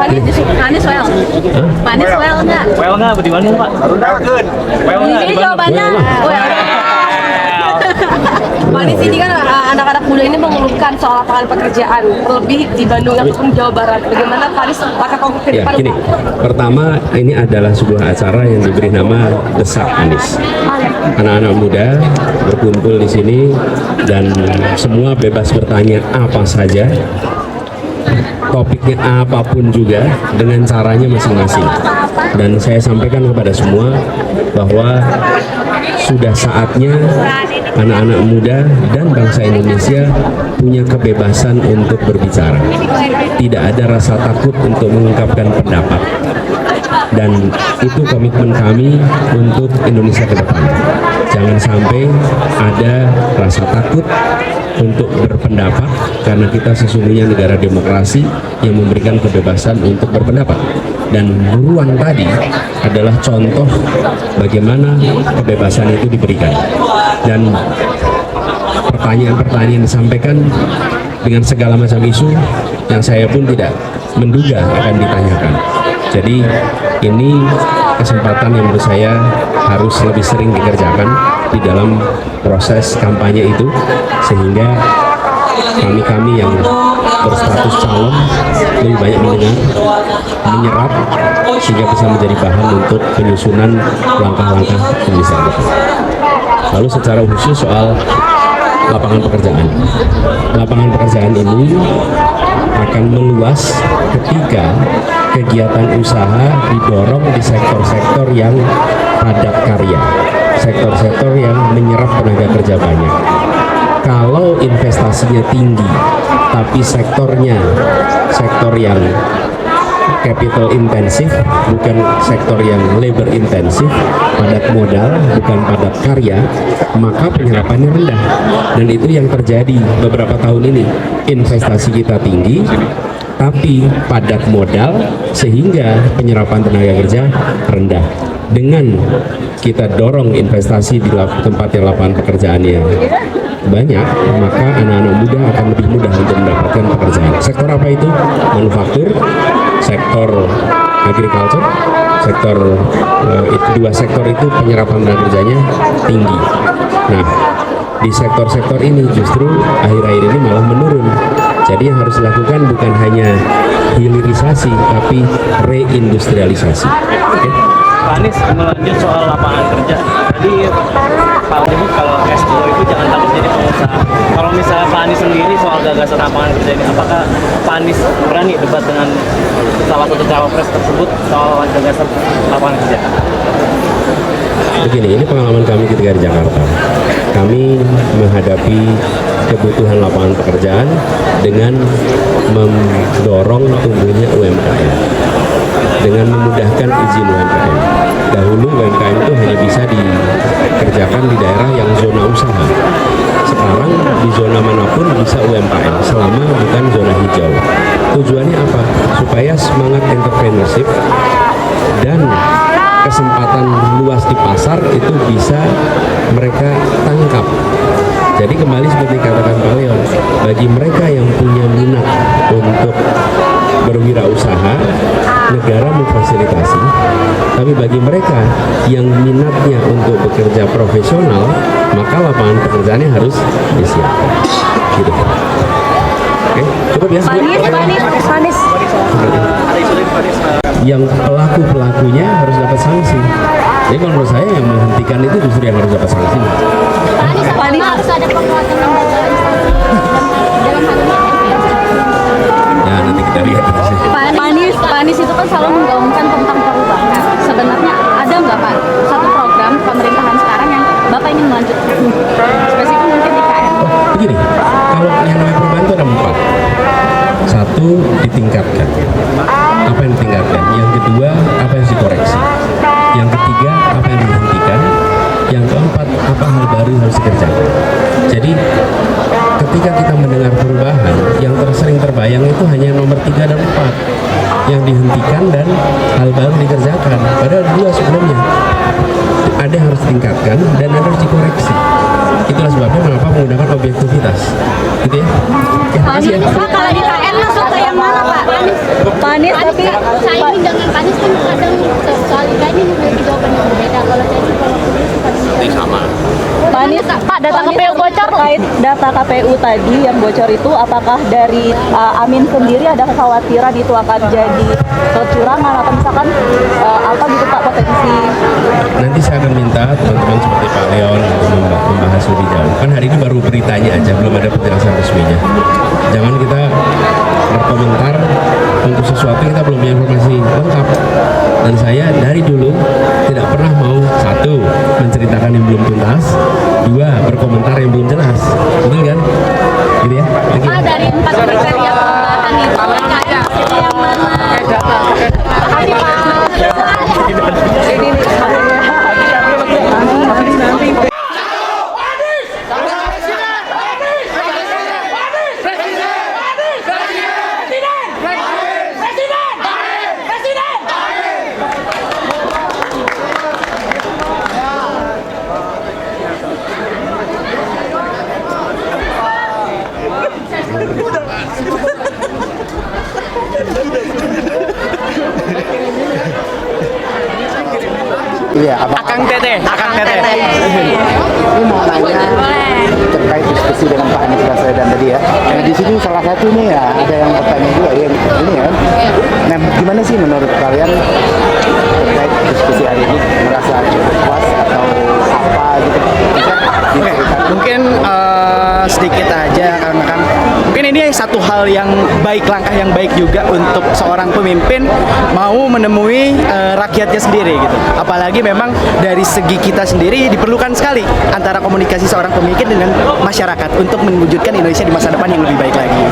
Manis well. Manis well nggak? Well nggak, di mana Pak? Well nggak? Ini jawabannya well. Manis ini kan anak-anak muda ini mengeluhkan soal lapangan pekerjaan terlebih di Bandung ataupun Jawa Barat. Bagaimana Paris langkah konkret Ya, depan? gini. Pertama, ini adalah sebuah acara yang diberi nama Desak Anies. Anak-anak muda berkumpul di sini dan semua bebas bertanya apa saja, topiknya apapun juga dengan caranya masing-masing. Dan saya sampaikan kepada semua bahwa sudah saatnya anak-anak muda dan bangsa Indonesia punya kebebasan untuk berbicara. Tidak ada rasa takut untuk mengungkapkan pendapat. Dan itu komitmen kami untuk Indonesia ke depan. Jangan sampai ada rasa takut untuk berpendapat, karena kita sesungguhnya negara demokrasi yang memberikan kebebasan untuk berpendapat. Dan ruang tadi adalah contoh bagaimana kebebasan itu diberikan. Dan pertanyaan-pertanyaan yang disampaikan dengan segala macam isu yang saya pun tidak menduga akan ditanyakan. Jadi ini kesempatan yang menurut saya harus lebih sering dikerjakan di dalam proses kampanye itu, sehingga kami-kami yang berstatus calon lebih banyak mendengar, menyerap, sehingga bisa menjadi bahan untuk penyusunan langkah-langkah Indonesia ke depan. Lalu secara khusus soal lapangan pekerjaan. Lapangan pekerjaan ini akan meluas ketika kegiatan usaha didorong di sektor-sektor yang padat karya, sektor-sektor yang menyerap tenaga kerja banyak. Kalau investasinya tinggi, tapi sektornya sektor yang capital intensif, bukan sektor yang labor intensif, padat modal, bukan padat karya, maka penyerapannya rendah. Dan itu yang terjadi beberapa tahun ini. Investasi kita tinggi, tapi padat modal, sehingga penyerapan tenaga kerja rendah. Dengan kita dorong investasi di tempat yang lapangan pekerjaannya banyak, maka anak-anak muda akan lebih mudah untuk mendapatkan pekerjaan. Sektor apa itu? Manufaktur, sektor agriculture, sektor itu, dua sektor itu penyerapan tenaga kerjanya tinggi. Nah, di sektor-sektor ini justru akhir-akhir ini malah menurun. Jadi yang harus dilakukan bukan hanya hilirisasi, tapi reindustrialisasi. Okay? Pak Anies, melanjut soal lapangan kerja. Tadi Pak menyebut kalau S2 itu jangan takut jadi pengusaha. Kalau misalnya Pak Anies sendiri soal gagasan lapangan kerja ini, apakah Pak Anies berani debat dengan salah satu cawapres tersebut soal gagasan lapangan kerja? Begini, ini pengalaman kami ketika di Jakarta. Kami menghadapi kebutuhan lapangan pekerjaan dengan mendorong tumbuhnya UMKM, dengan memudahkan izin UMKM. Dahulu UMKM itu hanya bisa dikerjakan di daerah yang zona usaha. Sekarang di zona manapun bisa UMKM selama bukan zona hijau. Tujuannya apa? Supaya semangat entrepreneurship dan kesempatan luas di pasar itu bisa mereka tangkap. Jadi kembali seperti katakan Pak Leon, bagi mereka yang punya minat untuk berwirausaha, negara memfasilitasi. Tapi bagi mereka yang minatnya untuk bekerja profesional, maka lapangan pekerjaannya harus disiapkan. Gitu. Oke, cukup ya. Panis. Yang pelaku-pelakunya harus dapat sanksi. Jadi kalau menurut saya yang menghentikan itu justru yang harus dapat sanksi. Panis harus ada penguatan lembaga instansi dalam hal ini. Ya nanti kita lihat. Panis itu kan selalu menggaungkan tentang perubahan. Sebenarnya ada nggak Pak satu program pemerintahan sekarang yang Bapak ingin melanjutkan? Spesifik mungkin di KM. Begini, kalau yang namanya perubahan itu ada 4. Satu, ditingkatkan. Apa yang ditingkatkan? Yang kedua, apa yang dikoreksi? Yang ketiga, apa yang dihentikan? Yang keempat, apa hal baru yang harus dikerjakan? Jadi ketika kita mendengar perubahan, yang sering terbayang itu hanya nomor 3 dan 4, yang dihentikan dan hal baru dikerjakan. Padahal 2 sebelumnya. Ada yang harus ditingkatkan dan ada yang harus dikoreksi. Itulah sebabnya mengapa menggunakan objektivitas, gitu ya. Panis, Pak, kalau di KN masuk ke yang mana Pak? Panis tapi Caimin dengan Anies kan kadang soal ini memiliki jawaban yang berbeda. Kalau Caimin kalau Anies sama. Pak Anies, Pak, data KPU bocor terkait data KPU tadi yang bocor itu, apakah dari Amin sendiri ada kekhawatiran itu akan jadi kecurangan atau misalkan apa gitu Pak potensi? Nanti saya akan minta teman-teman seperti Pak Leon untuk membahas lebih jauh. Kan hari ini baru beritanya aja, belum ada penjelasan resminya. Jangan kita berkomentar untuk sesuatu kita belum punya informasi lengkap. Dan saya dari dulu tidak pernah mau, satu, menceritakan yang belum tuntas, dua, berkomentar yang belum jelas. Betul kan? Gitu ya? Thank you. Pak, dari 4 kriteria perubahan itu PKM yang mana? Makasih Pak. Ini nih. Iya, Akang Teteh. Ini mau nanya terkait diskusi dengan Pak Anies Baswedan tadi ya. Nah di sini salah satu nih ya ada yang bertanya juga ya ini ya. Nah gimana sih menurut kalian terkait diskusi hari ini, merasa puas atau apa gitu? Bisa diceritakan? Mungkin sedikit aja karena kan mungkin ini satu hal yang baik, langkah yang baik juga untuk seorang pemimpin mau menemui rakyatnya sendiri gitu. Apalagi memang dari segi kita sendiri diperlukan sekali antara komunikasi seorang pemimpin dengan masyarakat untuk mewujudkan Indonesia di masa depan yang lebih baik lagi.